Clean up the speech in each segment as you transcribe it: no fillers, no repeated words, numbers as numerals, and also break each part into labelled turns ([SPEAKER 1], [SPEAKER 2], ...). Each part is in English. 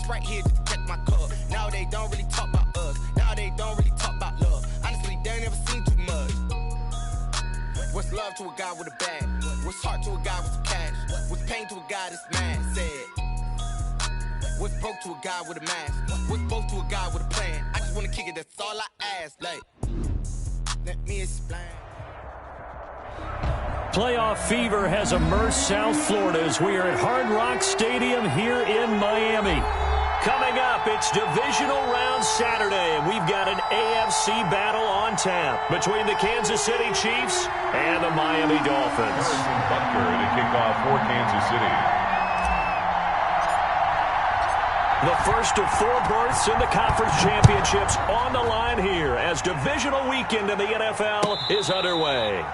[SPEAKER 1] right here to protect my cup. Now they don't really talk about us. Now they don't really talk about love. Honestly, they ain't never seen too much. What's love to a guy with a bag? What's heart to a guy with some cash? What's pain to a guy that's mad? Said. What's broke to a guy with a mask? What's both to a guy with a plan? I just wanna kick it, that's all I ask. Like, let me explain.
[SPEAKER 2] Playoff fever has immersed South Florida as we are at Hard Rock Stadium here in Miami. Coming up, it's Divisional Round Saturday, and we've got an AFC battle on tap between the Kansas City Chiefs and the Miami Dolphins.
[SPEAKER 3] Butker to kick off for Kansas City.
[SPEAKER 2] The first of 4 berths in the conference championships on the line here as divisional weekend in the NFL is underway.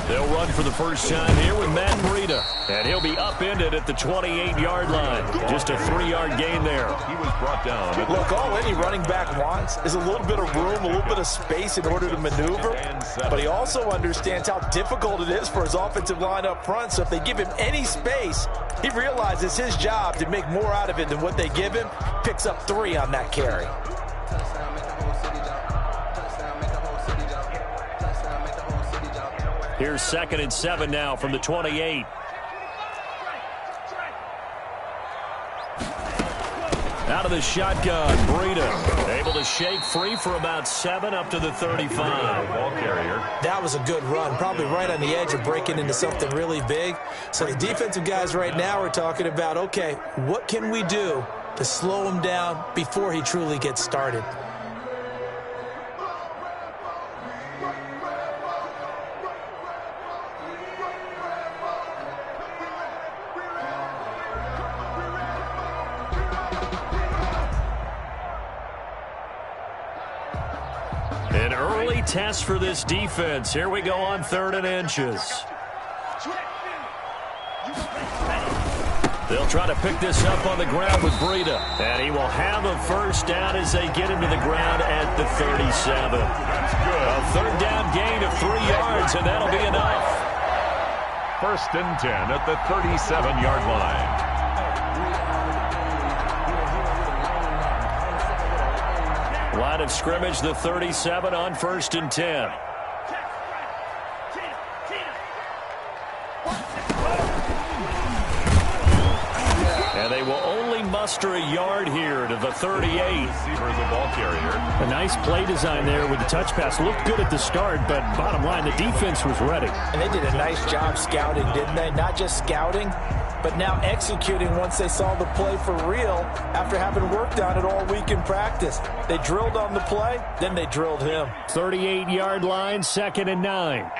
[SPEAKER 2] They'll run for the first time here with mannie084's. And he'll be upended at the 28-yard line. Just a 3-yard gain there.
[SPEAKER 3] He was brought down.
[SPEAKER 4] Look, all any running back wants is a little bit of room, a little bit of space in order to maneuver. But he also understands how difficult it is for his offensive line up front. So if they give him any space, he realizes his job to make more out of it than what they give him. Picks up 3 on that carry.
[SPEAKER 2] Here's 2nd and 7 now from the 28. Out of the shotgun, Breida able to shake free for about 7 up to the 35.
[SPEAKER 3] Ball carrier.
[SPEAKER 4] That was a good run, probably right on the edge of breaking into something really big. So the defensive guys right now are talking about, okay, what can we do to slow him down before he truly gets started?
[SPEAKER 2] An early test for this defense. Here we go on 3rd and inches. They'll try to pick this up on the ground with Breida. And he will have a first down as they get him to the ground at the 37.
[SPEAKER 3] That's good.
[SPEAKER 2] A 3rd down gain of 3 yards, and that'll be enough.
[SPEAKER 3] 1st and 10 at the 37-yard line.
[SPEAKER 2] Line of scrimmage, the 37 on 1st and 10. And they will only muster a yard here to the 38.
[SPEAKER 3] Receiver is a ball carrier.
[SPEAKER 2] A nice play design there with the touch pass. Looked good at the start, but bottom line, the defense was ready.
[SPEAKER 4] And they did a nice job scouting, didn't they? Not just scouting, but now executing once they saw the play for real after having worked on it all week in practice. They drilled on the play, then they drilled him. 38-yard line, 2nd and 9.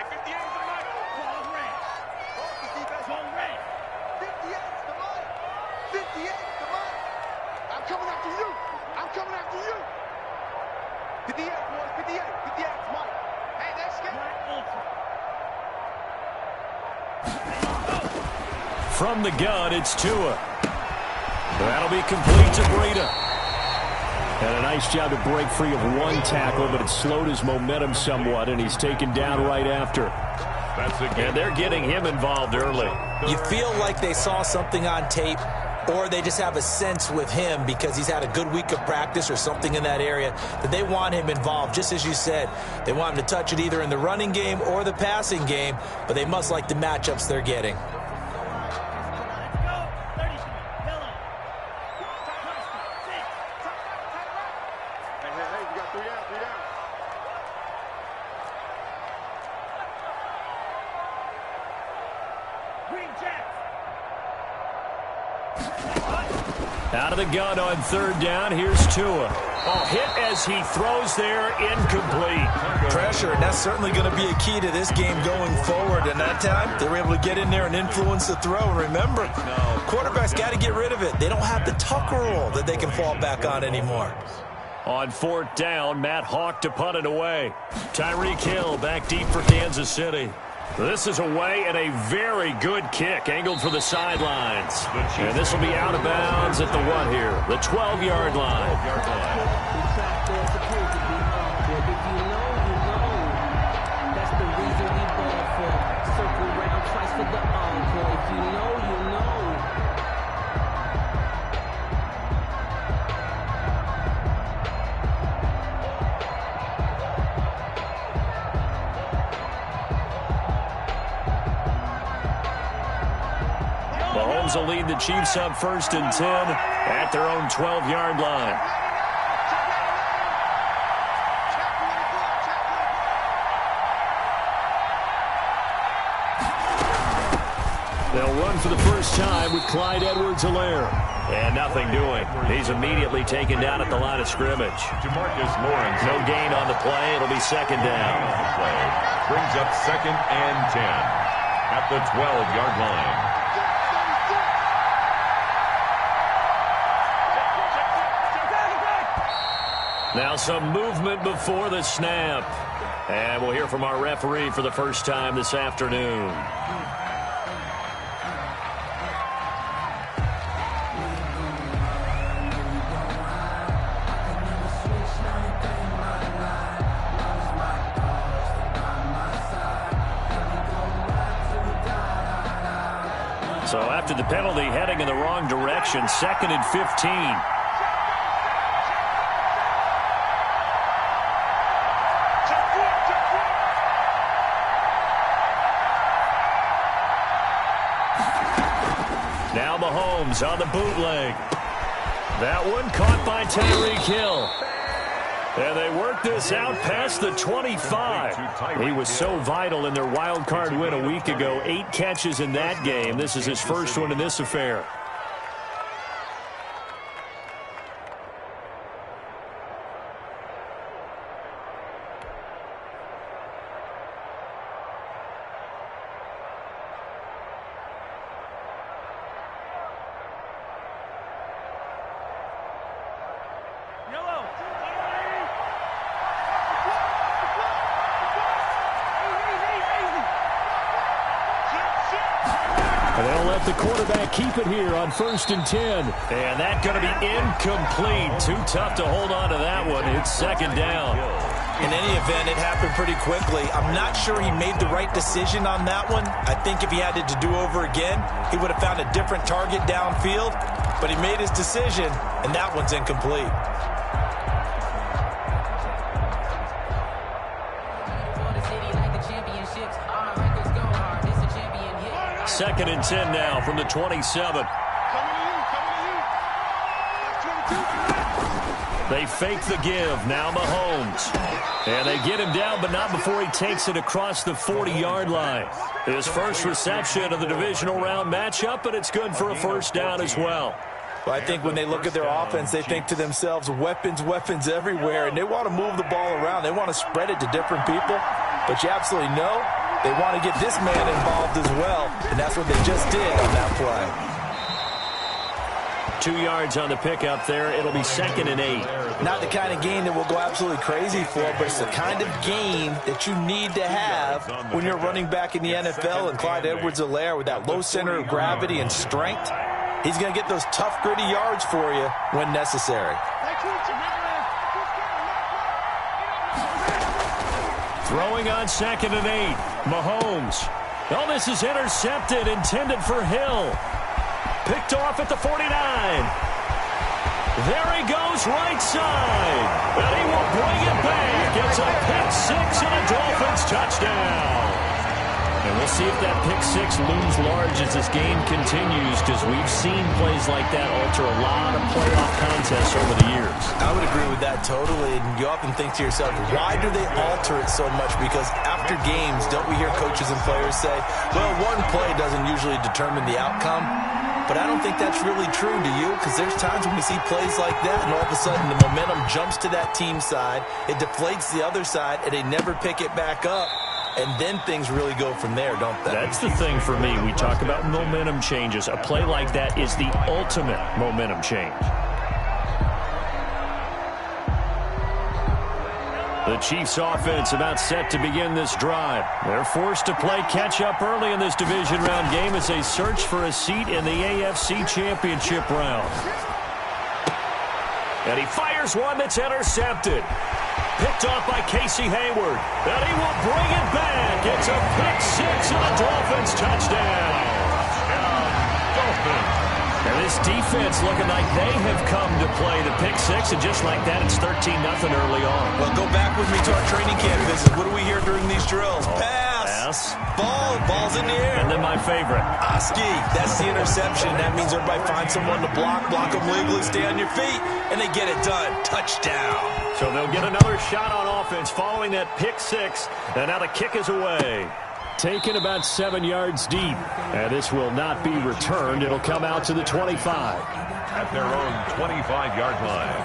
[SPEAKER 4] From the gun, it's Tua. That'll be complete to Breida. And a nice job to break free of one tackle, but it slowed his momentum somewhat, and he's taken down right after.
[SPEAKER 3] That's it.
[SPEAKER 2] And they're getting him involved early.
[SPEAKER 4] You feel like they saw something on tape, or they just have a sense with him because he's had a good week of practice or something in that area that they want him involved. Just as you said, they want him to touch it either in the running game or the passing game, but they must like the matchups they're getting.
[SPEAKER 2] Out of the gun on third down. Here's Tua. Oh, hit as he throws there, incomplete.
[SPEAKER 4] Pressure, and that's certainly going to be a key to this game going forward. And that time, they were able to get in there and influence the throw. Remember, quarterbacks got to get rid of it. They don't have the tuck rule that they can fall back on anymore.
[SPEAKER 2] On fourth down, Matt Hawk to punt it away. Tyreek Hill back deep for Kansas City. This is away and a very good kick, angled for the sidelines. And this will be out of bounds at the what here? The 12-yard line.
[SPEAKER 5] That's the reason we ball for. Circle round twice for the encore. If you know, you know.
[SPEAKER 2] Mahomes will lead the Chiefs up 1st and 10 at their own 12-yard line. They'll run for the first time with Clyde Edwards-Helaire. And nothing doing. He's immediately taken down at the line of scrimmage. No gain on the play. It'll be second down.
[SPEAKER 3] Brings up 2nd and 10 at the 12-yard line.
[SPEAKER 2] Now some movement before the snap. And we'll hear from our referee for the first time this afternoon. So after the penalty, heading in the wrong direction, 2nd and 15. Now Mahomes on the bootleg. That one caught by Tyreek Hill. And they worked this out past the 25. He was so vital in their wild card win a week ago. 8 catches in that game. This is his first one in this affair. They'll let the quarterback keep it here on 1st and 10. And that's going to be incomplete. Too tough to hold on to that one. It's 2nd down.
[SPEAKER 4] In any event, it happened pretty quickly. I'm not sure he made the right decision on that one. I think if he had it to do over again, he would have found a different target downfield. But he made his decision, and that one's incomplete.
[SPEAKER 2] 2nd and 10 now from the 27. They fake the give. Now Mahomes. And they get him down, but not before he takes it across the 40-yard line. His first reception of the divisional round matchup, but it's good for a first down as well.
[SPEAKER 4] Well, I think when they look at their offense, they think to themselves, weapons, weapons everywhere, and they want to move the ball around. They want to spread it to different people, but you absolutely know they want to get this man involved as well, and that's what they just did on that play.
[SPEAKER 2] 2 yards on the pickup there. It'll be 2nd and 8.
[SPEAKER 4] Not the kind of game that we'll go absolutely crazy for, but it's the kind of game that you need to have when you're running back in the NFL, and Clyde Edwards-Helaire with that low center of gravity and strength, he's going to get those tough, gritty yards for you when necessary.
[SPEAKER 2] Throwing on 2nd and 8. Mahomes. Oh, this is intercepted, intended for Hill. Picked off at the 49. There he goes, right side. And he will bring it back. It's a pick 6 and a Dolphins touchdown. And we'll see if that pick 6 looms large as this game continues, because we've seen plays like that alter a lot of playoff contests over the years.
[SPEAKER 4] I would agree with that totally. And you often think to yourself, why do they alter it so much? Because after games, don't we hear coaches and players say, well, one play doesn't usually determine the outcome? but I don't think that's really true, do you? Because there's times when we see plays like that, and all of a sudden the momentum jumps to that team side, it deflates the other side, and they never pick it back up. And then things really go from there, don't they?
[SPEAKER 2] That's the thing for me. We talk about momentum changes. A play like that is the ultimate momentum change. The Chiefs offense about set to begin this drive. They're forced to play catch-up early in this division round game as they search for a seat in the AFC Championship round. And he fires one that's intercepted. Picked off by Casey Hayward. And he will bring it back. It's a pick six and a Dolphins touchdown. Dolphins. And this defense looking like they have come to play the pick six, and just like that, it's 13-0 early on.
[SPEAKER 4] Well, go back with me to our training camp visit. What do we hear during these drills? Pass. Ball's in the air.
[SPEAKER 2] And then my favorite.
[SPEAKER 4] Ski. That's the interception. That means everybody finds someone to block them legally, stay on your feet, and they get it done. Touchdown.
[SPEAKER 2] So they'll get another shot on offense following that pick six, and now the kick is away. Taken about 7 yards deep, and this will not be returned. It'll come out to the 25.
[SPEAKER 3] At their own 25-yard line.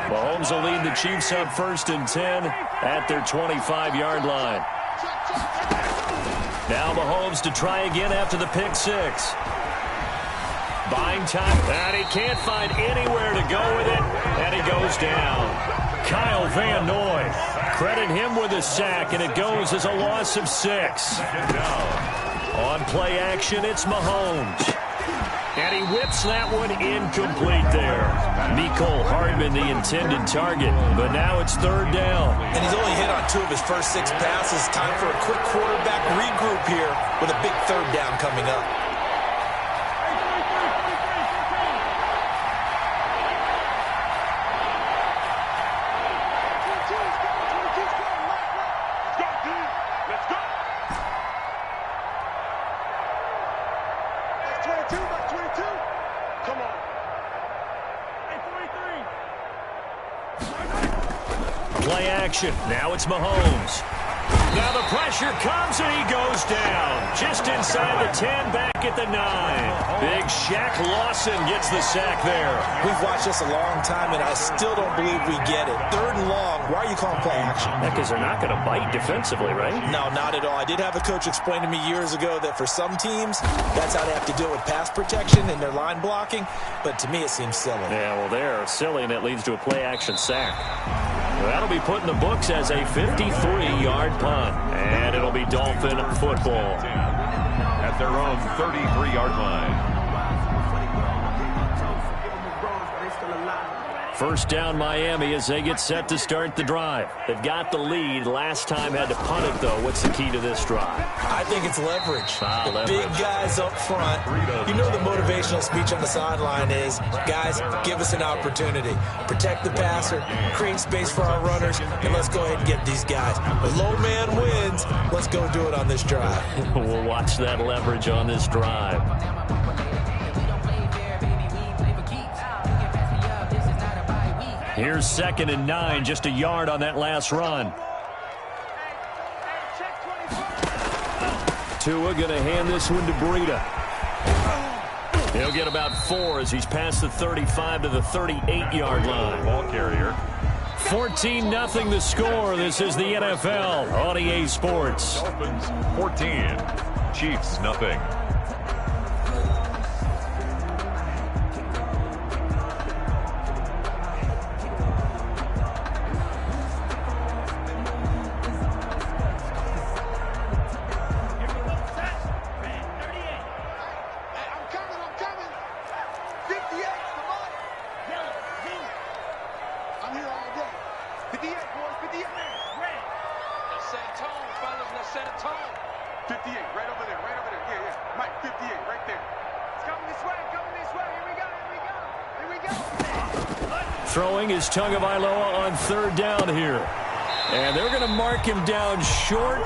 [SPEAKER 2] Mahomes will lead the Chiefs up 1st and 10 at their 25-yard line. Now Mahomes to try again after the pick six. Buying time, and he can't find anywhere to go with it, and he goes down. Kyle Van Noy, credit him with a sack, and it goes as a loss of 6. On play action, it's Mahomes. And he whips that one incomplete there. Mecole Hardman, the intended target, but now it's 3rd down.
[SPEAKER 4] And he's only hit on 2 of his first 6 passes. Time for a quick quarterback regroup here with a big 3rd down coming up.
[SPEAKER 2] Play action. Now it's Mahomes. Now the pressure comes and he goes down. Just inside the 10, back at the 9. Big Shaq Lawson gets the sack there.
[SPEAKER 4] We've watched this a long time, and I still don't believe we get it. 3rd and long. Why are you calling play action?
[SPEAKER 2] Because they're not going to bite defensively, right?
[SPEAKER 4] No, not at all. I did have a coach explain to me years ago that for some teams, that's how they have to deal with pass protection and their line blocking. But to me, it seems silly.
[SPEAKER 2] Yeah, well, they're silly, and it leads to a play action sack. Well, that'll be put in the books as a 53-yard punt, and it'll be Dolphin football.
[SPEAKER 3] At their own 33-yard line.
[SPEAKER 2] 1st down Miami as they get set to start the drive. They've got the lead. Last time had to punt it, though. What's the key to this drive?
[SPEAKER 4] I think it's leverage.
[SPEAKER 2] Leverage.
[SPEAKER 4] Big guys up front. You know the motivational speech on the sideline is, guys, give us an opportunity. Protect the passer, create space for our runners, and let's go ahead and get these guys. The low man wins. Let's go do it on this drive.
[SPEAKER 2] We'll watch that leverage on this drive. Here's 2nd and 9, just a yard on that last run. Tua going to hand this one to Breida. He'll get about 4 as he's past the 35 to the 38-yard line.
[SPEAKER 3] Ball carrier.
[SPEAKER 2] 14-0 the score. This is the NFL on EA Sports.
[SPEAKER 3] Dolphins 14, Chiefs nothing.
[SPEAKER 2] Throwing is Tagovailoa on 3rd down here. And they're going to mark him down short,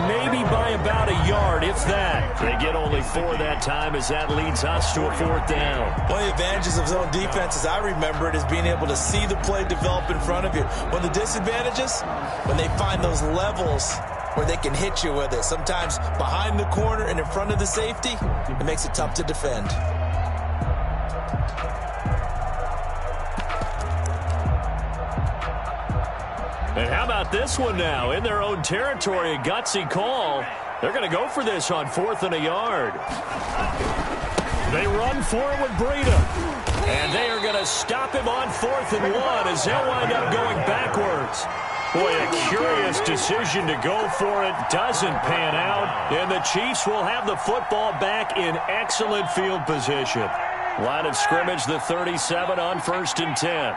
[SPEAKER 2] maybe by about a yard, if that. They get only 4 that time as that leads us to a 4th down.
[SPEAKER 4] One of the advantages of zone defense, as I remember it, is being able to see the play develop in front of you. One of the disadvantages, when they find those levels where they can hit you with it. Sometimes behind the corner and in front of the safety, it makes it tough to defend.
[SPEAKER 2] And how about this one now? In their own territory, a gutsy call. They're going to go for this on 4th and a yard. They run for it with Breida. And they are going to stop him on 4th and 1 as they'll wind up going backwards. Boy, a curious decision to go for it. Doesn't pan out. And the Chiefs will have the football back in excellent field position. Line of scrimmage, the 37 on 1st and 10.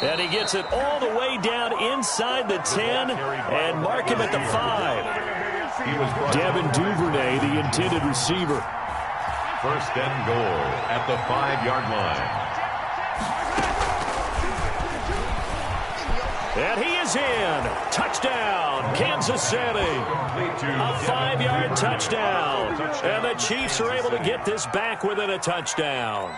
[SPEAKER 2] And he gets it all the way down inside the 10 and mark him at the 5. Devin Duvernay, the intended receiver.
[SPEAKER 3] 1st and goal at the 5-yard line.
[SPEAKER 2] And he is in. Touchdown, Kansas City. A 5-yard touchdown. And the Chiefs are able to get this back within a touchdown.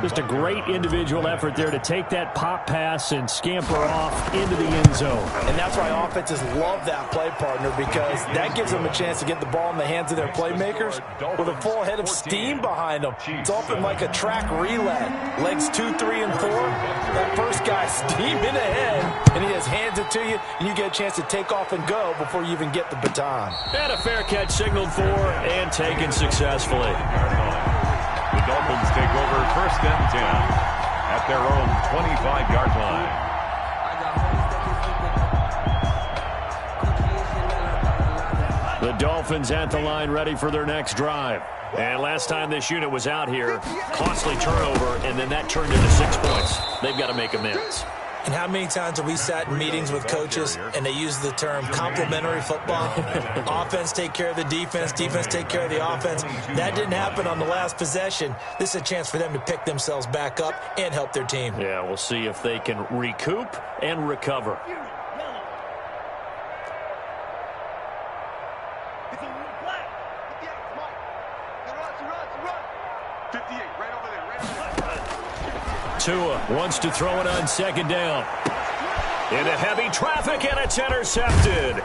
[SPEAKER 2] Just a great individual effort there to take that pop pass and scamper off into the end zone.
[SPEAKER 4] And that's why offenses love that play, partner, because that gives them a chance to get the ball in the hands of their playmakers with a full head of steam behind them. It's often like a track relay. Legs 2, 3, and 4. That first guy steaming ahead, and he just hands it to you, and you get a chance to take off and go before you even get the baton.
[SPEAKER 2] And a fair catch signaled for and taken successfully.
[SPEAKER 3] The Dolphins take over 1st and 10 at their own 25-yard line.
[SPEAKER 2] The Dolphins at the line ready for their next drive. And last time this unit was out here, costly turnover, and then that turned into 6 points. They've got to make amends.
[SPEAKER 4] And how many times have we sat in meetings with coaches and they use the term complementary football? Offense take care of the defense, defense take care of the offense. That didn't happen on the last possession. This is a chance for them to pick themselves back up and help their team.
[SPEAKER 2] Yeah, we'll see if they can recoup and recover. Tua wants to throw it on 2nd down. Into heavy traffic, and it's intercepted.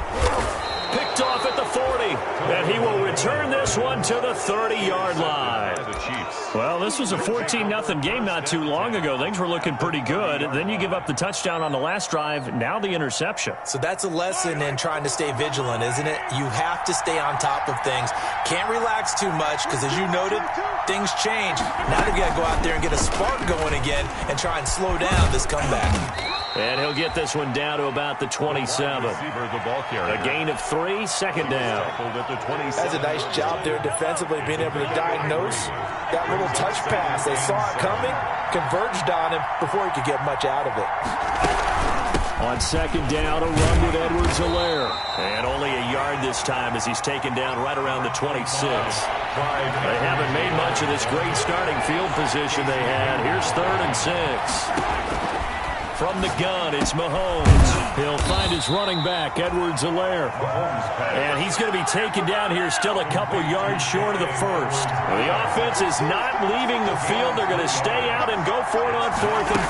[SPEAKER 2] Picked off at the 40, and he will return this one to the 30-yard line. Well, this was a 14-0 game not too long ago. Things were looking pretty good. Then you give up the touchdown on the last drive, now the interception.
[SPEAKER 4] So that's a lesson in trying to stay vigilant, isn't it? You have to stay on top of things. Can't relax too much because, as you noted, things change. Now they've got to go out there and get a spark going again and try and slow down this comeback.
[SPEAKER 2] And he'll get this one down to about the 27. A gain of 3, 2nd down.
[SPEAKER 4] That's a nice job there defensively, being able to diagnose that little touch pass. They saw it coming, converged on him before he could get much out of it.
[SPEAKER 2] On 2nd down, a run with Edwards-Helaire. And only a yard this time as he's taken down right around the 26. They haven't made much of this great starting field position they had. Here's 3rd and 6. From the gun, it's Mahomes. He'll find his running back, Edwards-Helaire. And he's going to be taken down here still a couple yards short of the 1st. The offense is not leaving the field. They're going to stay out and go for it on 4th and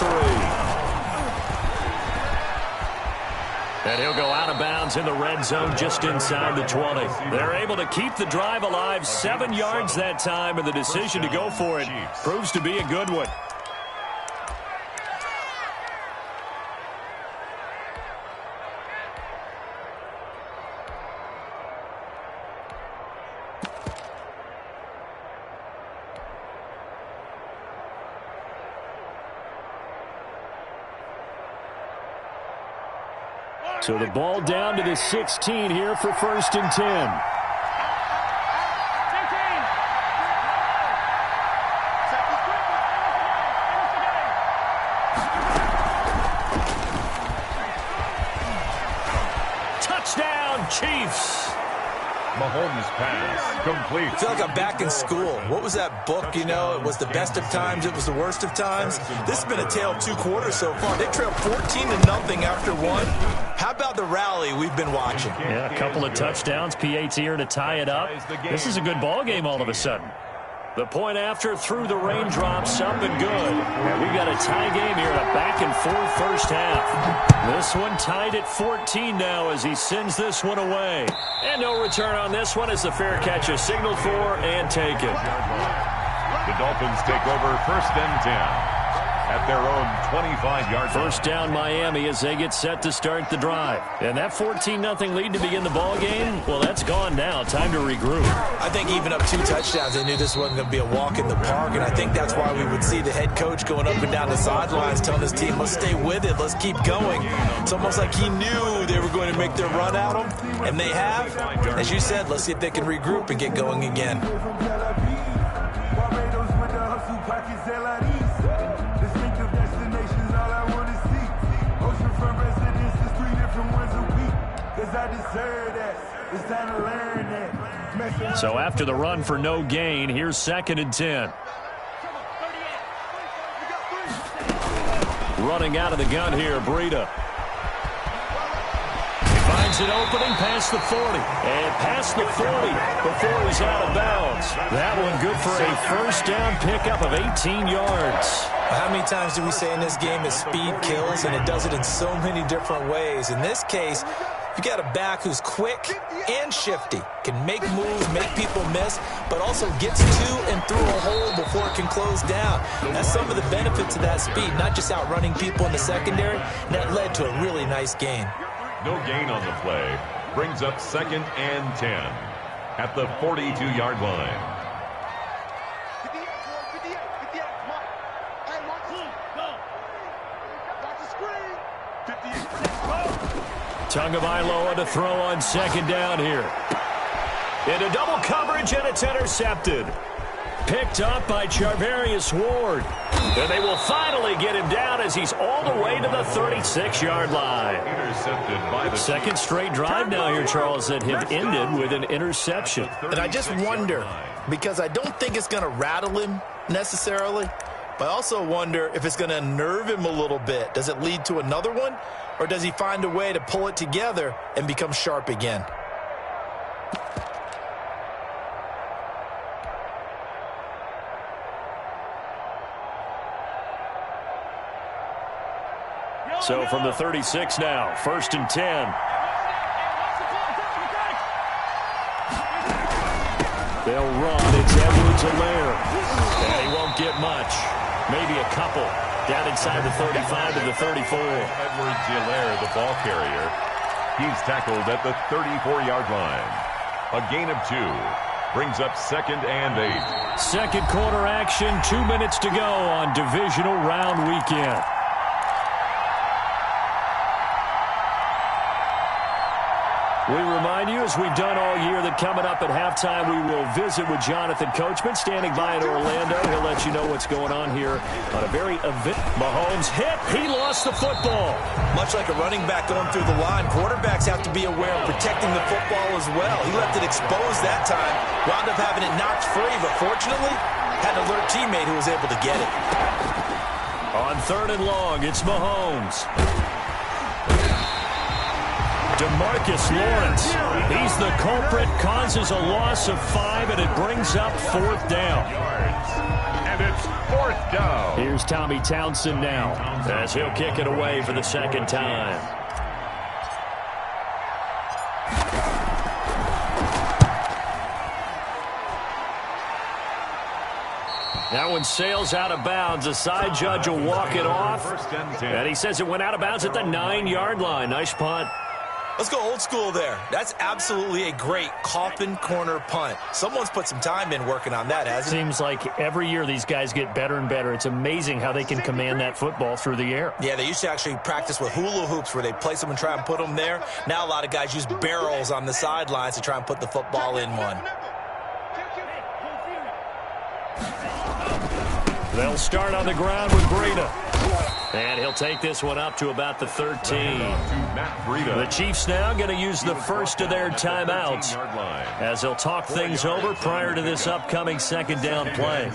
[SPEAKER 2] 3. And he'll go out of bounds in the red zone just inside the 20. They're able to keep the drive alive 7 yards that time, and the decision to go for it proves to be a good one. So the ball down to the 16 here for 1st and 10. Touchdown, Chiefs.
[SPEAKER 3] Mahomes pass complete.
[SPEAKER 4] I feel like I'm back in school. What was that book, you know? It was the best of times. It was the worst of times. This has been a tale of 2 quarters so far. They trailed 14-0 after 1. How about the rally we've been watching?
[SPEAKER 2] Yeah, a couple of touchdowns. PAT here to tie it up. This is a good ball game all of a sudden. The point after through the raindrops, up and good. And we've got a tie game here in a back-and-forth first half. This one tied at 14 now as he sends this one away. And no return on this one as the fair catch is signaled for and taken.
[SPEAKER 3] The Dolphins take over 1st and 10 at their own 25-yard line.
[SPEAKER 2] First down Miami as they get set to start the drive. And that 14-0 lead to begin the ball game, well, that's gone now. Time to regroup.
[SPEAKER 4] I think even up 2 touchdowns, they knew this wasn't going to be a walk in the park, and I think that's why we would see the head coach going up and down the sidelines telling his team, let's stay with it, let's keep going. It's almost like he knew they were going to make their run at him, and they have. As you said, let's see if they can regroup and get going again.
[SPEAKER 2] So after the run for no gain, here's 2nd and 10. Running out of the gun here, Breida. Finds an opening past the 40. And past the 40 before he's out of bounds. That one good for a first down pickup of 18 yards.
[SPEAKER 4] How many times do we say in this game that speed kills, and it does it in so many different ways? In this case, you got a back who's quick and shifty, can make moves, make people miss, but also gets to and through a hole before it can close down. That's some of the benefits of that speed, not just outrunning people in the secondary, and that led to a really nice gain.
[SPEAKER 3] No gain on the play. Brings up 2nd and 10 at the 42-yard line.
[SPEAKER 2] Tagovailoa to throw on 2nd down here. Into double coverage, and it's intercepted. Picked up by Charvarius Ward. And they will finally get him down as he's all the way to the 36-yard line.
[SPEAKER 3] Intercepted by the
[SPEAKER 2] second straight drive now here, Charles, that have ended with an interception.
[SPEAKER 4] And I just wonder, because I don't think it's going to rattle him necessarily, but I also wonder if it's going to unnerve him a little bit. Does it lead to another one? Or does he find a way to pull it together and become sharp again?
[SPEAKER 2] So from the 36 now, 1st and 10. They'll run. It's Edwards-Helaire. And he won't get much. Maybe a couple. Down inside the 35 to the 34.
[SPEAKER 3] Edwards-Helaire, the ball carrier. He's tackled at the 34-yard line. A gain of 2. Brings up 2nd and 8.
[SPEAKER 2] Second quarter action, 2 minutes to go on divisional round weekend. We remind you, as we've done all year, that coming up at halftime, we will visit with Jonathan Coachman, standing by in Orlando. He'll let you know what's going on here on a very event. Mahomes hit. He lost the football.
[SPEAKER 4] Much like a running back going through the line, quarterbacks have to be aware of protecting the football as well. He left it exposed that time, wound up having it knocked free, but fortunately, had an alert teammate who was able to get it.
[SPEAKER 2] On 3rd and long, it's Mahomes. DeMarcus Lawrence, he's the culprit, causes a loss of 5, and it brings up 4th down.
[SPEAKER 3] And it's 4th down.
[SPEAKER 2] Here's Tommy Townsend now, as he'll kick it away for the 2nd time. That one sails out of bounds. A side judge will walk it off. And he says it went out of bounds at the 9-yard line. Nice punt.
[SPEAKER 4] Let's go old school there. That's absolutely a great coffin corner punt. Someone's put some time in working on that, hasn't it?
[SPEAKER 2] Seems like every year these guys get better and better. It's amazing how they can command that football through the air.
[SPEAKER 4] Yeah, they used to actually practice with hula hoops where they place them and try and put them there. Now a lot of guys use barrels on the sidelines to try and put the football in one.
[SPEAKER 2] They'll start on the ground with Breida. And he'll take this one up to about the 13. The Chiefs now going to use the first of their timeouts as they'll talk things over prior to this upcoming 2nd down play.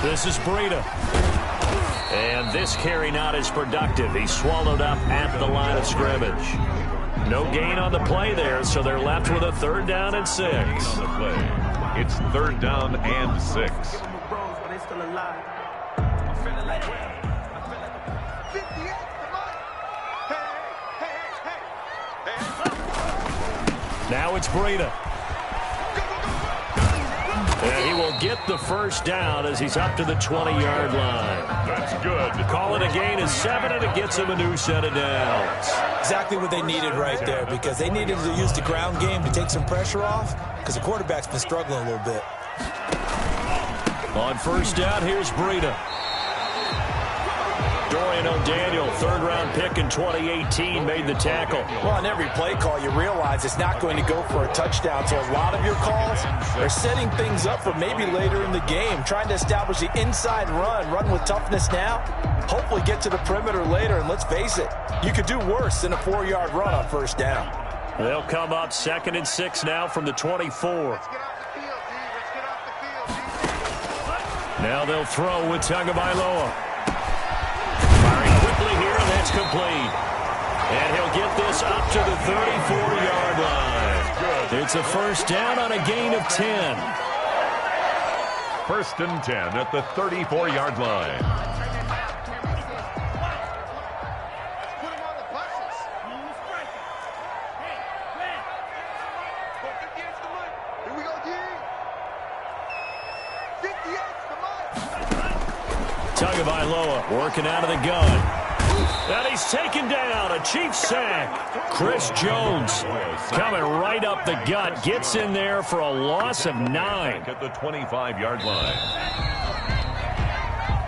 [SPEAKER 2] This is Breida. And this carry not as productive. He's swallowed up at the line of scrimmage. No gain on the play there, so they're left with a 3rd down and 6.
[SPEAKER 3] On the play. It's 3rd down and 6.
[SPEAKER 2] Now it's Breida. And he will get the 1st down as he's up to the 20-yard line.
[SPEAKER 3] That's good.
[SPEAKER 2] Call it a gain of 7, and it gets him a new set of downs.
[SPEAKER 4] Exactly what they needed right there, because they needed to use the ground game to take some pressure off, because the quarterback's been struggling a little bit.
[SPEAKER 2] On 1st down, here's Breida. Dorian O'Daniel, 3rd-round pick in 2018, made the tackle.
[SPEAKER 4] Well, on every play call, you realize it's not going to go for a touchdown, so a lot of your calls are setting things up for maybe later in the game, trying to establish the inside run with toughness now, hopefully get to the perimeter later, and let's face it, you could do worse than a 4-yard run on 1st down.
[SPEAKER 2] They'll come up 2nd and 6 now from the 24. Now they'll throw with Tagovailoa. That's complete. And he'll get this up to the 34-yard line. It's a 1st down on a gain of 10.
[SPEAKER 3] 1st and 10 at the 34-yard line.
[SPEAKER 2] Tagovailoa working out of the gun. And he's taken down, a Chiefs sack. Chris Jones coming right up the gut, gets in there for a loss of 9.
[SPEAKER 3] At the 25-yard line.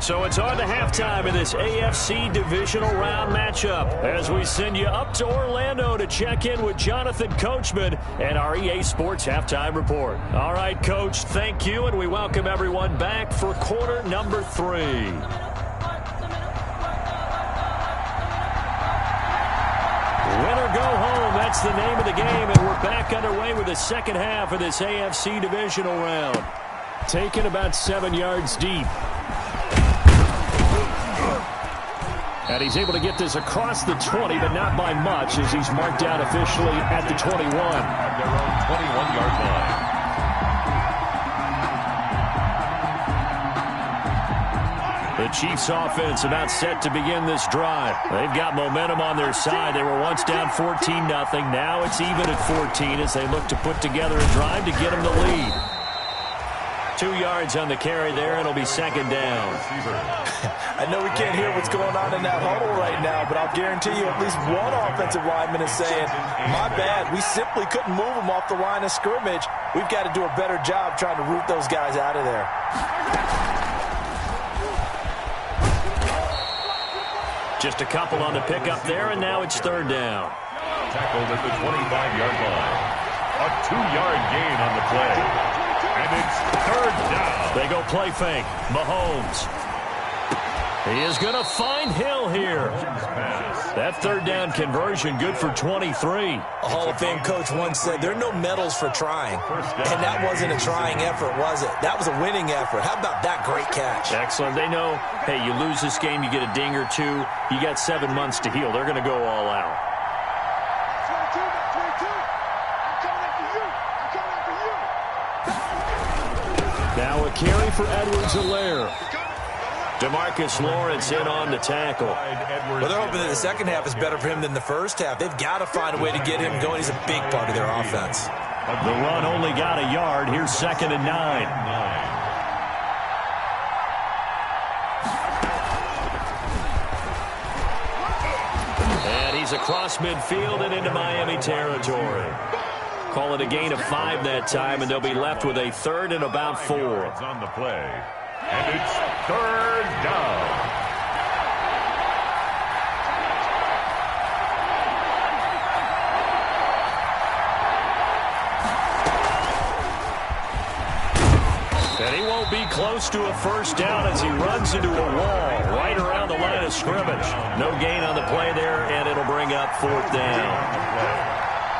[SPEAKER 2] So it's on to halftime in this AFC divisional round matchup as we send you up to Orlando to check in with Jonathan Coachman and our EA Sports Halftime Report. All right, Coach, thank you, and we welcome everyone back for quarter number 3. Win or go home, that's the name of the game, and we're back underway with the 2nd half of this AFC divisional round. Taken about 7 yards deep. And he's able to get this across the 20, but not by much, as he's marked down officially at the 21.
[SPEAKER 3] At their own 21-yard line.
[SPEAKER 2] The Chiefs offense about set to begin this drive. They've got momentum on their side. They were once down 14-0. Now it's even at 14 as they look to put together a drive to get them the lead. 2 yards on the carry there. It'll be 2nd down.
[SPEAKER 4] I know we can't hear what's going on in that huddle right now, but I'll guarantee you at least one offensive lineman is saying, my bad, we simply couldn't move them off the line of scrimmage. We've got to do a better job trying to root those guys out of there.
[SPEAKER 2] Just a couple on the pickup there, and now it's 3rd down.
[SPEAKER 3] Tackled at the 25-yard line. A 2-yard gain on the play. And it's 3rd down.
[SPEAKER 2] They go play fake. Mahomes. He is going to find Hill here. That 3rd down conversion good for 23.
[SPEAKER 4] A Hall of Fame coach once said, there are no medals for trying. And that wasn't a trying effort, was it? That was a winning effort. How about that great catch?
[SPEAKER 2] Excellent. They know, hey, you lose this game, you get a ding or 2. You got 7 months to heal. They're going to go all out. Now a carry for Edwards-Helaire. DeMarcus Lawrence in on the tackle.
[SPEAKER 4] Well, they're hoping that the 2nd half is better for him than the 1st half. They've got to find a way to get him going. He's a big part of their offense.
[SPEAKER 2] The run only got a yard. Here's 2nd and 9. And he's across midfield and into Miami territory. Call it a gain of 5 that time, and they'll be left with a 3rd and about 4.
[SPEAKER 3] It's on the play. And it's 3rd down.
[SPEAKER 2] And he won't be close to a 1st down as he runs into a wall right around the line of scrimmage. No gain on the play there, and it'll bring up 4th down.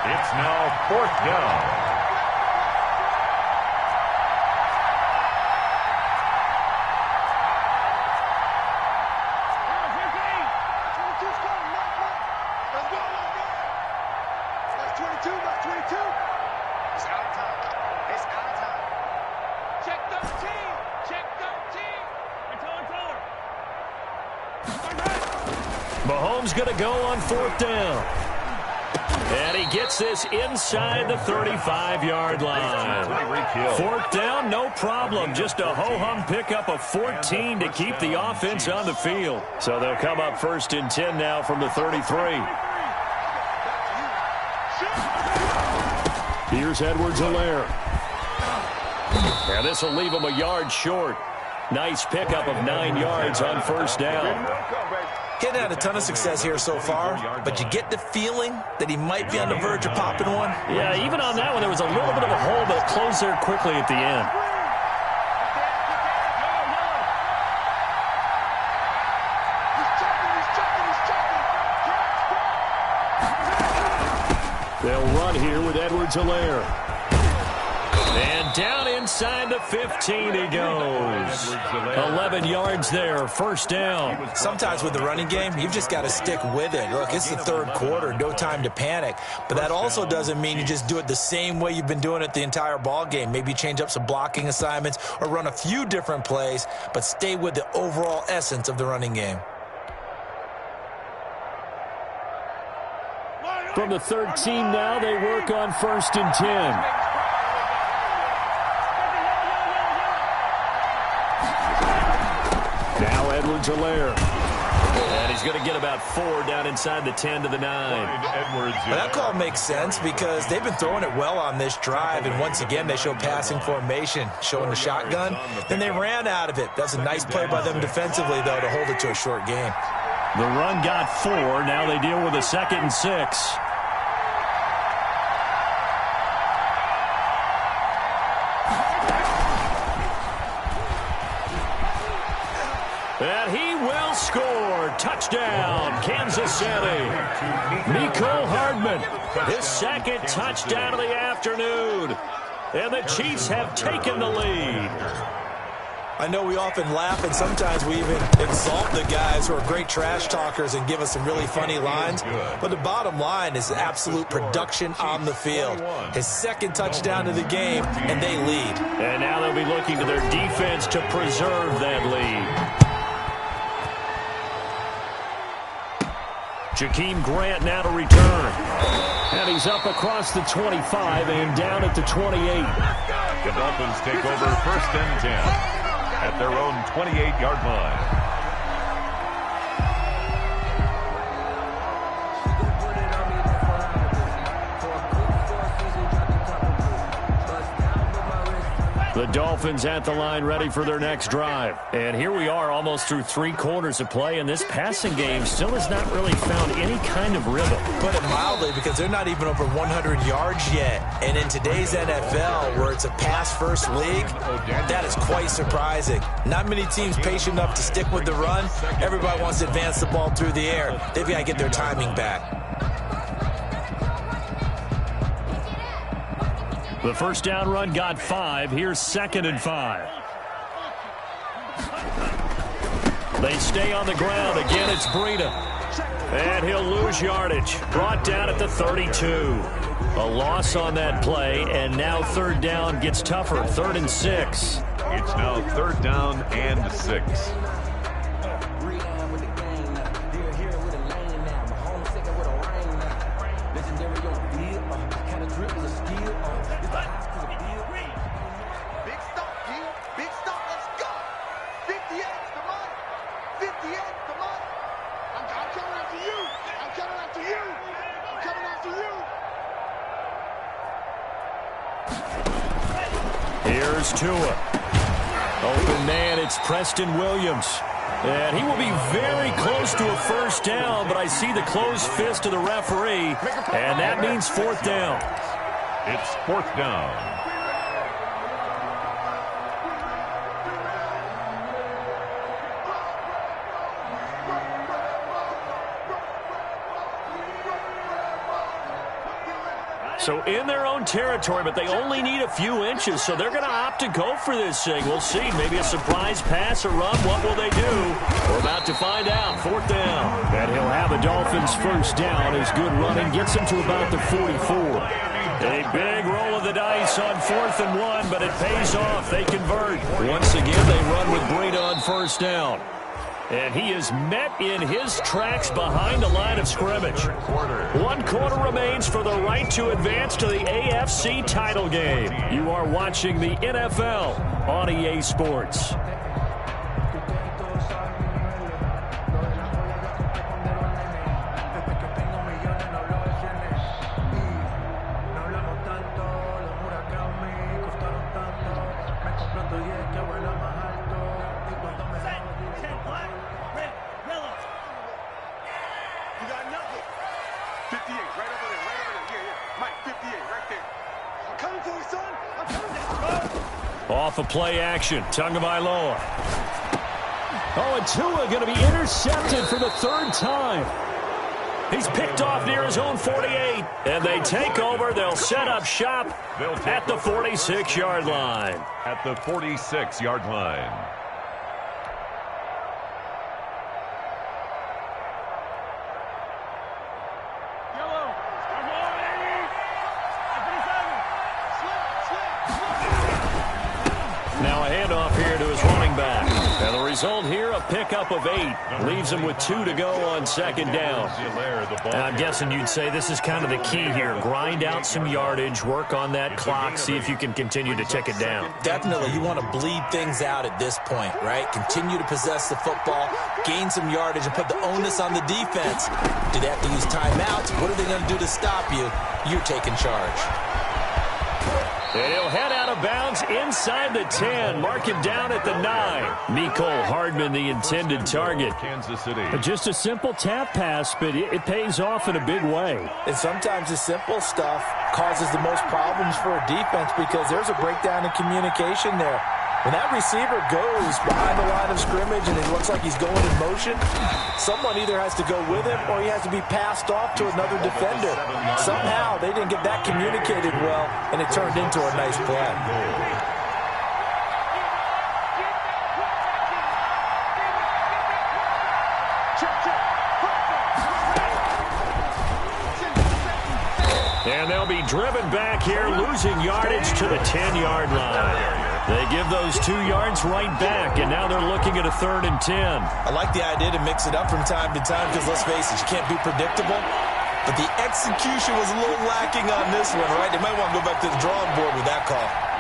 [SPEAKER 3] It's now 4th down.
[SPEAKER 2] Mahomes going to go on 4th down. And he gets this inside the 35-yard line. 4th down, no problem. Just a ho-hum pickup of 14 to keep the offense on the field. So they'll come up 1st and 10 now from the 33. Here's Edwards-Helaire. And this will leave him a yard short. Nice pickup of 9 yards on 1st down.
[SPEAKER 4] He hadn't had a ton of success here so far, but you get the feeling that he might be on the verge of popping one.
[SPEAKER 2] Yeah, even on that one, there was a little bit of a hole, but it closed there quickly at the end. They'll run here with Edwards-Helaire. And down inside the 15 he goes. 11 yards there, 1st down.
[SPEAKER 4] Sometimes with the running game, you've just got to stick with it. Look, it's the 3rd quarter, no time to panic. But that also doesn't mean you just do it the same way you've been doing it the entire ball game. Maybe change up some blocking assignments or run a few different plays, but stay with the overall essence of the running game.
[SPEAKER 2] From the 13 now, they work on 1st and 10. Now Edwards-Helaire. And he's going to get about 4 down inside the 10 to the 9.
[SPEAKER 4] Well, that call makes sense because they've been throwing it well on this drive, and once again they show passing formation, showing the shotgun. Then they ran out of it. That's a nice play by them defensively, though, to hold it to a short game.
[SPEAKER 2] The run got 4. Now they deal with a 2nd and 6. And he will score. Touchdown, Kansas City. Mecole Hardman, his 2nd touchdown of the afternoon. And the Chiefs have taken the lead.
[SPEAKER 4] I know we often laugh, and sometimes we even exalt the guys who are great trash talkers and give us some really funny lines. But the bottom line is absolute production on the field. His 2nd touchdown of the game, and they lead.
[SPEAKER 2] And now they'll be looking to their defense to preserve that lead. Jakeem Grant now to return. And he's up across the 25 and down at the 28.
[SPEAKER 3] The Dolphins take over 1st and 10. At their own 28-yard line.
[SPEAKER 2] The Dolphins at the line ready for their next drive. And here we are almost through 3 quarters of play, and this passing game still has not really found any kind of rhythm.
[SPEAKER 4] Put it mildly, because they're not even over 100 yards yet. And in today's NFL, where it's a pass-first league, that is quite surprising. Not many teams patient enough to stick with the run. Everybody wants to advance the ball through the air. They've got to get their timing back.
[SPEAKER 2] The 1st down run got 5. Here's 2nd and 5. They stay on the ground. Again, it's Breida. And he'll lose yardage. Brought down at the 32. A loss on that play, and now 3rd down gets tougher. 3rd and 6.
[SPEAKER 3] It's now 3rd down and 6.
[SPEAKER 2] Here's Tua. Open man, it's Preston Williams. And he will be very close to a 1st down, but I see the closed fist of the referee, and that means 4th down.
[SPEAKER 3] It's 4th down.
[SPEAKER 2] So in their own territory, but they only need a few inches, so they're going to opt to go for this thing. We'll see. Maybe a surprise pass or run. What will they do? We're about to find out. 4th down. And he'll have the Dolphins' 1st down. His good running gets him to about the 44. A big roll of the dice on 4th and 1, but it pays off. They convert. Once again, they run with Breida on 1st down. And he is met in his tracks behind the line of scrimmage. 1 quarter remains for the right to advance to the AFC title game. You are watching the NFL on EA Sports. Off of play action, Tagovailoa. Oh, and Tua going to be intercepted for the 3rd time. He's picked off near his own 48. And they take over. They'll set up shop at the 46-yard line.
[SPEAKER 3] At the 46-yard line.
[SPEAKER 2] Now a handoff here to his running back. And the result here, a pickup of 8. Leaves him with 2 to go on 2nd down.
[SPEAKER 6] And I'm guessing you'd say this is kind of the key here. Grind out some yardage, work on that clock, see if you can continue to tick it down.
[SPEAKER 4] Definitely. You want to bleed things out at this point, right? Continue to possess the football, gain some yardage, and put the onus on the defense. Do they have to use timeouts? What are they going to do to stop you? You're taking charge.
[SPEAKER 2] And he'll head out of bounds inside the 10. Mark him down at the 9. Mecole Hardman, the intended target.
[SPEAKER 3] Kansas City.
[SPEAKER 2] Just a simple tap pass, but it pays off in a big way.
[SPEAKER 4] And sometimes the simple stuff causes the most problems for a defense because there's a breakdown in communication there. When that receiver goes behind the line of scrimmage and it looks like he's going in motion, someone either has to go with him or he has to be passed off to another defender. Somehow they didn't get that communicated well, and it turned into a nice play.
[SPEAKER 2] And they'll be driven back here, losing yardage to the 10-yard line. They give those 2 yards right back, and now they're looking at a 3rd and 10.
[SPEAKER 4] I like the idea to mix it up from time to time because, let's face it, you can't be predictable. But the execution was a little lacking on this one, right? They might want to go back to the drawing board with that call.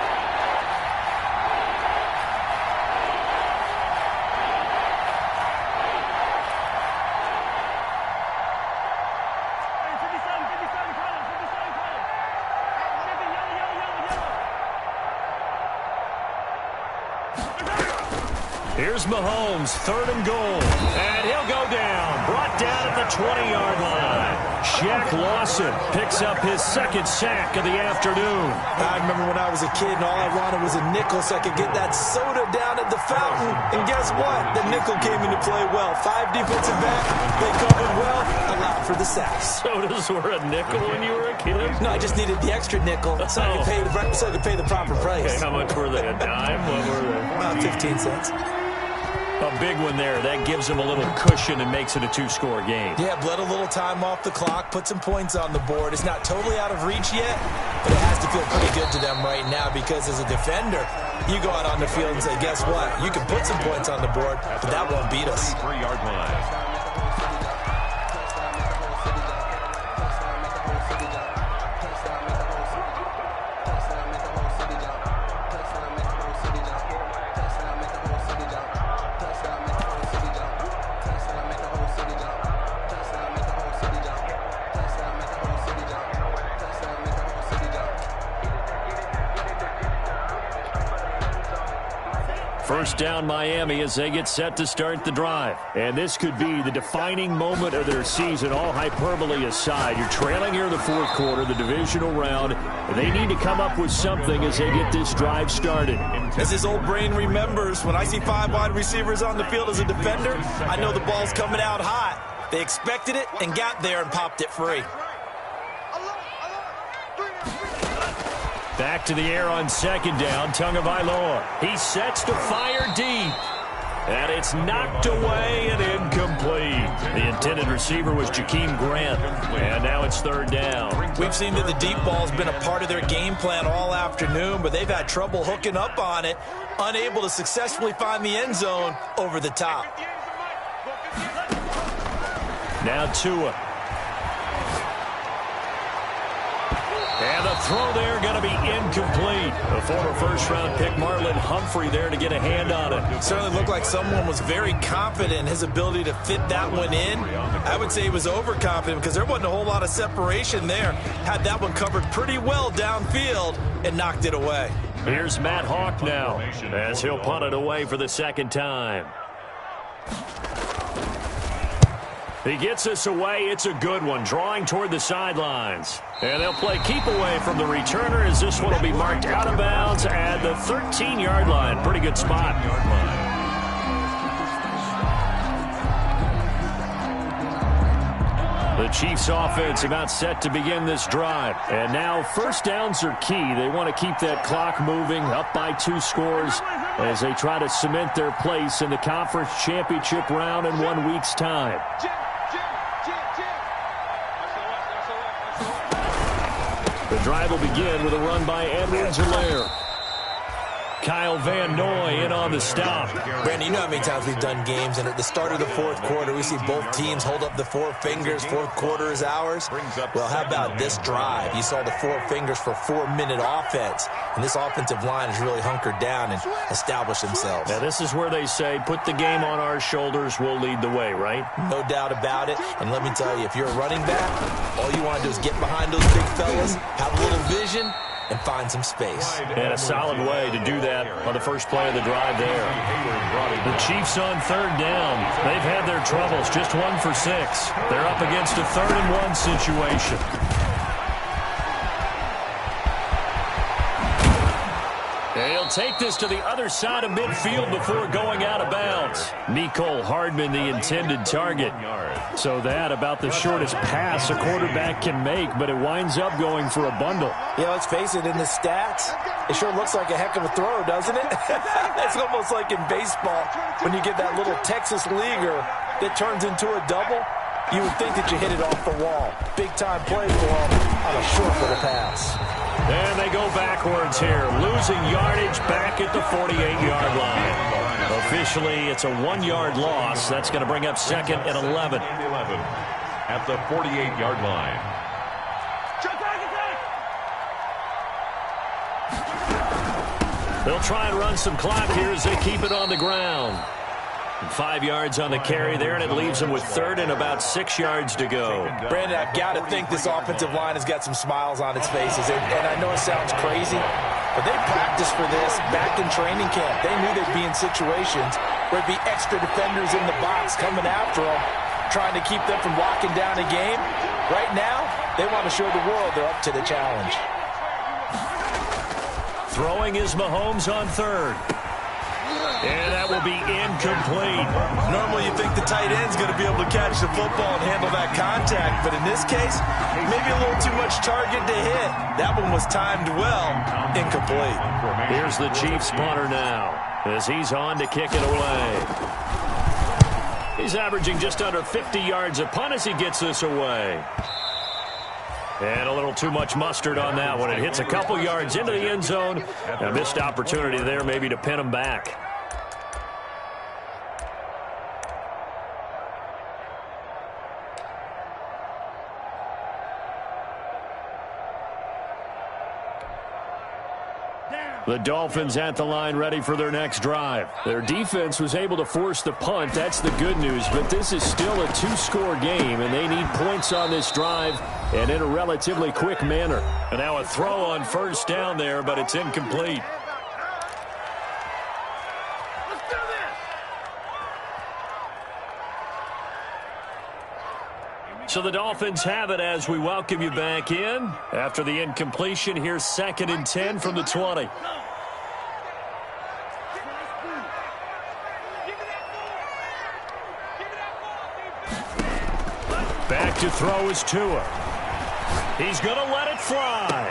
[SPEAKER 2] Here's Mahomes, 3rd and goal. And he'll go down. Brought down at the 20-yard line. Shaq Lawson picks up his 2nd sack of the afternoon.
[SPEAKER 4] I remember when I was a kid and all I wanted was a nickel so I could get that soda down at the fountain. And guess what? The nickel came into play well. 5 defensive back. They covered well. Allowed for the sacks.
[SPEAKER 2] Sodas were a nickel when you were a kid?
[SPEAKER 4] No, I just needed the extra nickel so I could pay the proper price.
[SPEAKER 2] Okay, how much were they? A dime? What were they?
[SPEAKER 4] 15 cents.
[SPEAKER 2] A big one there. That gives them a little cushion and makes it a 2-score game.
[SPEAKER 4] Yeah, bled a little time off the clock, put some points on the board. It's not totally out of reach yet, but it has to feel pretty good to them right now because as a defender, you go out on the field and say, guess what? You can put some points on the board, but that won't beat us.
[SPEAKER 3] 3-yard line.
[SPEAKER 2] First down Miami as they get set to start the drive. And this could be the defining moment of their season, all hyperbole aside. You're trailing here in the 4th quarter, the divisional round. They need to come up with something as they get this drive started.
[SPEAKER 4] As his old brain remembers, when I see 5 wide receivers on the field as a defender, I know the ball's coming out hot. They expected it and got there and popped it free.
[SPEAKER 2] Back to the air on 2nd down, Tagovailoa. He sets to fire deep. And it's knocked away and incomplete. The intended receiver was Jakeem Grant. And now it's 3rd down.
[SPEAKER 4] We've seen that the deep ball's been a part of their game plan all afternoon, but they've had trouble hooking up on it, unable to successfully find the end zone over the top.
[SPEAKER 2] Now Tua. And the throw there going to be incomplete. The former first-round pick Marlon Humphrey there to get a hand on it.
[SPEAKER 4] Certainly looked like someone was very confident in his ability to fit that one in. I would say he was overconfident because there wasn't a whole lot of separation there. Had that one covered pretty well downfield and knocked it away.
[SPEAKER 2] Here's Matt Hawk now as he'll punt it away for the second time. He gets this away. It's a good one, drawing toward the sidelines. And they'll play keep away from the returner as this one will be marked out of bounds at the 13-yard line. Pretty good spot. The Chiefs offense about set to begin this drive. And now first downs are key. They want to keep that clock moving, up by 2 scores as they try to cement their place in the conference championship round in 1 week's time. The drive will begin with a run by Edwards-Helaire. Kyle Van Noy in on the stop.
[SPEAKER 4] Brandon, you know how many times we've done games, and at the start of the fourth quarter, we see both teams hold up the 4 fingers. Fourth quarter is ours. Well, how about this drive? You saw the 4 fingers for 4-minute offense, and this offensive line has really hunkered down and established themselves.
[SPEAKER 2] Now, this is where they say, put the game on our shoulders, we'll lead the way, right?
[SPEAKER 4] No doubt about it. And let me tell you, if you're a running back, all you want to do is get behind those big fellas, have a little vision, and find some space.
[SPEAKER 2] And a solid way to do that on the first play of the drive there. The Chiefs on third down. They've had their troubles, just 1 for 6. They're up against a 3rd-and-1 situation. And he'll take this to the other side of midfield before going out of bounds. Mecole Hardman, the intended target. So that about the shortest pass a quarterback can make, but it winds up going for a bundle.
[SPEAKER 4] Yeah, let's face it, in the stats, it sure looks like a heck of a throw, doesn't it? It's almost like in baseball when you get that little Texas leaguer that turns into a double. You would think that you hit it off the wall. Big-time play for him on a short little pass.
[SPEAKER 2] And they go backwards here, losing yardage back at the 48-yard line. Officially, it's a 1-yard loss. That's going to bring up 2nd and 11.
[SPEAKER 3] At the 48-yard line.
[SPEAKER 2] They'll try and run some clock here as they keep it on the ground. 5 yards on the carry there, and it leaves them with 3rd and about 6 yards to go.
[SPEAKER 4] Brandon, I've got to think this offensive line has got some smiles on its faces. And I know it sounds crazy, but they practiced for this back in training camp. They knew they'd be in situations where there'd be extra defenders in the box coming after them, trying to keep them from locking down a game. Right now, they want to show the world they're up to the challenge.
[SPEAKER 2] Throwing is Mahomes on 3rd. And that will be incomplete.
[SPEAKER 4] Normally you think the tight end's going to be able to catch the football and handle that contact, but in this case, maybe a little too much target to hit. That one was timed well, incomplete.
[SPEAKER 2] Here's the Chiefs punter now as he's on to kick it away. He's averaging just under 50 yards a punt as he gets this away. And a little too much mustard on that one. It hits a couple yards into the end zone. A missed opportunity there maybe to pin him back. The Dolphins at the line ready for their next drive. Their defense was able to force the punt. That's the good news, but this is still a 2-score game, and they need points on this drive and in a relatively quick manner. And now a throw on first down there, but it's incomplete. So the Dolphins have it as we welcome you back in. After the incompletion, here's 2nd and 10 from the 20. Back to throw is Tua. He's going to let it fly.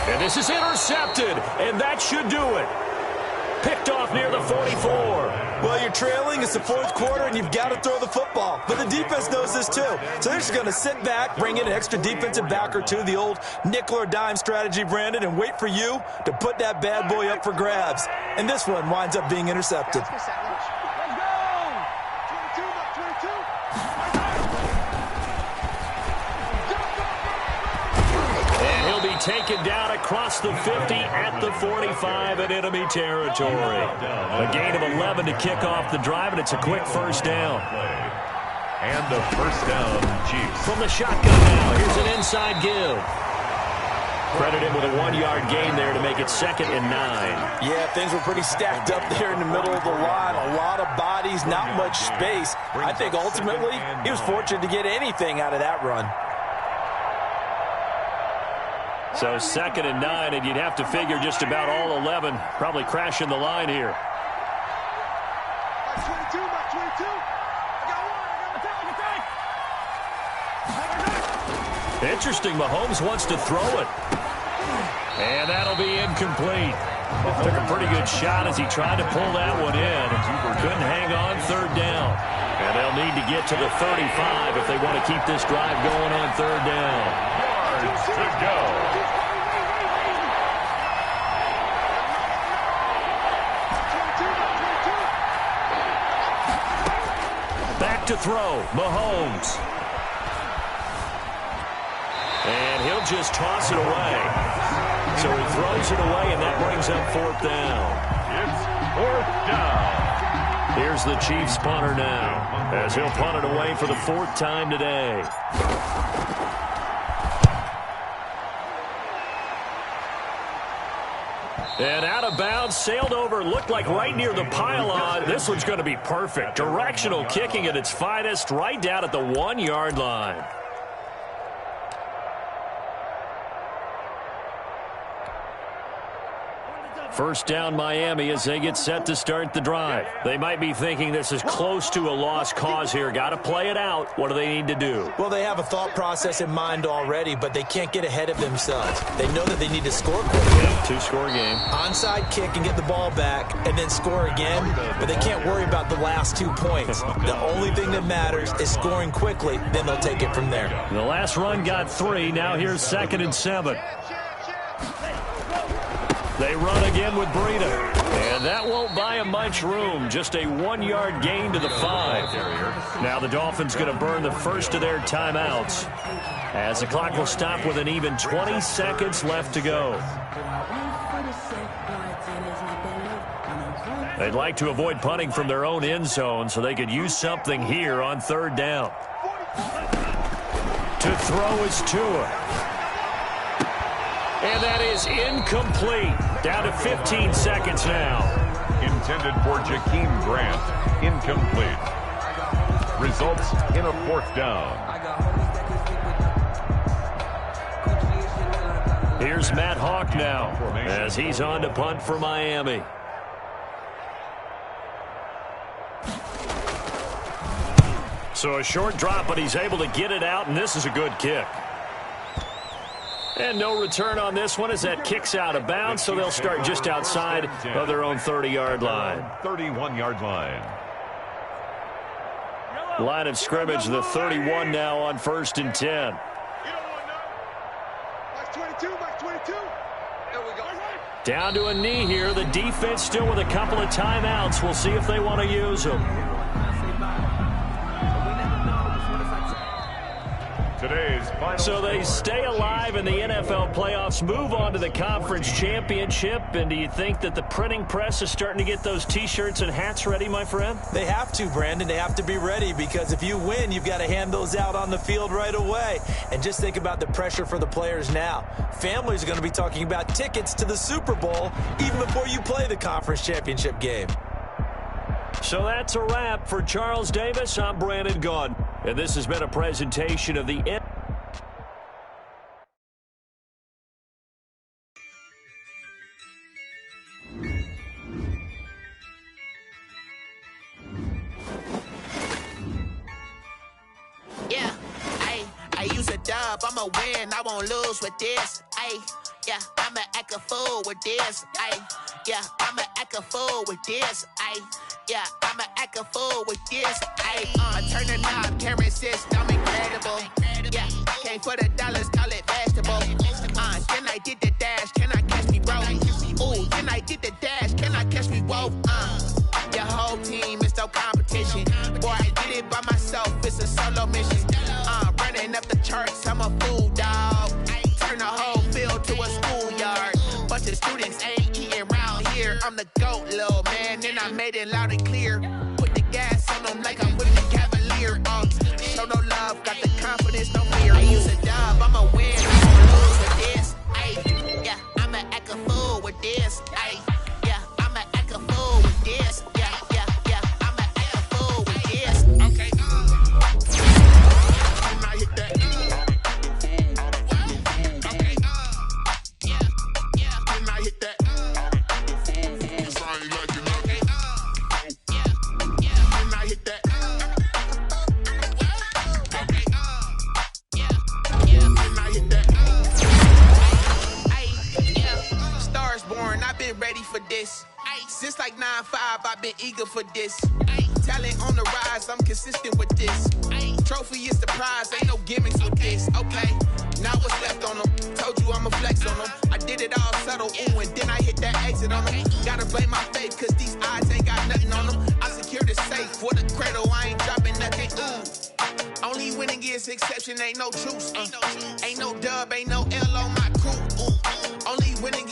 [SPEAKER 2] And this is intercepted, and that should do it. Picked off near the 44.
[SPEAKER 4] Well, you're trailing. It's the fourth quarter, and you've got to throw the football. But the defense knows this, too. So they're just going to sit back, bring in an extra defensive back or two, the old nickel or dime strategy, Brandon, and wait for you to put that bad boy up for grabs. And this one winds up being intercepted.
[SPEAKER 2] taken down across the 50 at the 45 in enemy territory. A gain of 11 to kick off the drive, and it's a quick first down.
[SPEAKER 3] And the first down, Chiefs.
[SPEAKER 2] From the shotgun now, here's an inside give. Credit him with a 1-yard gain there to make it 2nd and 9.
[SPEAKER 4] Yeah, things were pretty stacked up there in the middle of the line. A lot of bodies, not much space. I think ultimately he was fortunate to get anything out of that run.
[SPEAKER 2] So 2nd and 9, and you'd have to figure just about all 11 probably crashing the line here. Interesting, Mahomes wants to throw it. And that'll be incomplete. Took a pretty good shot as he tried to pull that one in. Couldn't hang on 3rd down. And they'll need to get to the 35 if they want to keep this drive going on 3rd down.
[SPEAKER 3] Yards to go.
[SPEAKER 2] Back to throw, Mahomes. And he'll just toss it away. So he throws it away, and that brings up 4th down.
[SPEAKER 3] It's 4th down.
[SPEAKER 2] Here's the Chiefs punter now, as he'll punt it away for the 4th time today. And out of bounds, sailed over, looked like right near the pylon. This one's going to be perfect. Directional kicking at its finest, right down at the 1-yard line. First down, Miami, as they get set to start the drive. They might be thinking this is close to a lost cause here. Got to play it out. What do they need to do?
[SPEAKER 4] Well, they have a thought process in mind already, but they can't get ahead of themselves. They know that they need to score quickly.
[SPEAKER 2] Yep, 2-score game.
[SPEAKER 4] Onside kick and get the ball back and then score again, but they can't worry about the last 2 points. The only thing that matters is scoring quickly, then they'll take it from there.
[SPEAKER 2] The last run got 3. Now here's 2nd and 7. They run again with Breida. And that won't buy him much room. Just a 1-yard gain to the 5. Now the Dolphins going to burn the first of their timeouts, as the clock will stop with an even 20 seconds left to go. They'd like to avoid punting from their own end zone so they could use something here on 3rd down. To throw is Tua. And that is incomplete. Down to 15 seconds now.
[SPEAKER 3] Intended for Jakeem Grant. Incomplete. Results in a 4th down.
[SPEAKER 2] Here's Matt Hawk now, as he's on to punt for Miami. So a short drop, but he's able to get it out, and this is a good kick. And no return on this one as that kicks out of bounds, so they'll start just outside of their own 30-yard line.
[SPEAKER 3] 31-yard line.
[SPEAKER 2] Line of scrimmage, the 31 now on 1st and 10. Down to a knee here. The defense still with a couple of timeouts. We'll see if they want to use them. So they stay alive in the NFL playoffs, move on to the conference championship. And do you think that the printing press is starting to get those T-shirts and hats ready, my friend?
[SPEAKER 4] They have to, Brandon. They have to be ready, because if you win, you've got to hand those out on the field right away. And just think about the pressure for the players now. Families are going to be talking about tickets to the Super Bowl even before you play the conference championship game.
[SPEAKER 2] So that's a wrap for Charles Davis. I'm Brandon Gaudin, and this has been a presentation of the
[SPEAKER 1] I'ma win, I won't lose with this. Yeah, I'ma act a fool with this. Yeah, I'ma act a fool with this. Yeah, I'ma act a fool with this. Turn the knob, camera assist, I'm incredible. Yeah, came for the dollars, call it vegetable. Then I did the dash, can I catch me, bro? Ooh, then I did the dash, can I catch me, whoa? Your whole team is no competition. Boy, I did it by myself, it's a solo mission. Running up the charts, I'm a fool, dog. Turn the whole field to students ain't eating round here. I'm the GOAT, little man, and I made it loud and clear. Put the gas on them like I'm with the Cavalier. Show no love, got the confidence, no fear. I use a dub, I'm a win, I'm gonna lose with this. Ay, yeah, I'ma act a fool with this. Ay, yeah, I'ma act a fool with this. Yeah, yeah, yeah, I'ma act a fool with this. Okay, and I hit that. Okay, yeah, yeah, and I hit that. Yes, I ain't like it. Okay, yeah, yeah, and I hit that. Okay, yeah, yeah, and I hit that. Ay, yeah, stars born, I've been ready for this. Since like 9-5, I've been eager for this. Talent on the rise, I'm consistent with this. Trophy is the prize, ain't no gimmicks with this. Okay, now what's left on them? Told you I'ma flex on them. I did it all subtle, ooh, and then I hit that exit on them. Gotta blame my faith, cause these odds ain't got nothing on them. I secure the safe for the cradle, I ain't dropping nothing, ooh. Only winning is exception, ain't no truce. Ain't no dub, ain't no L on my crew, ooh. Only winning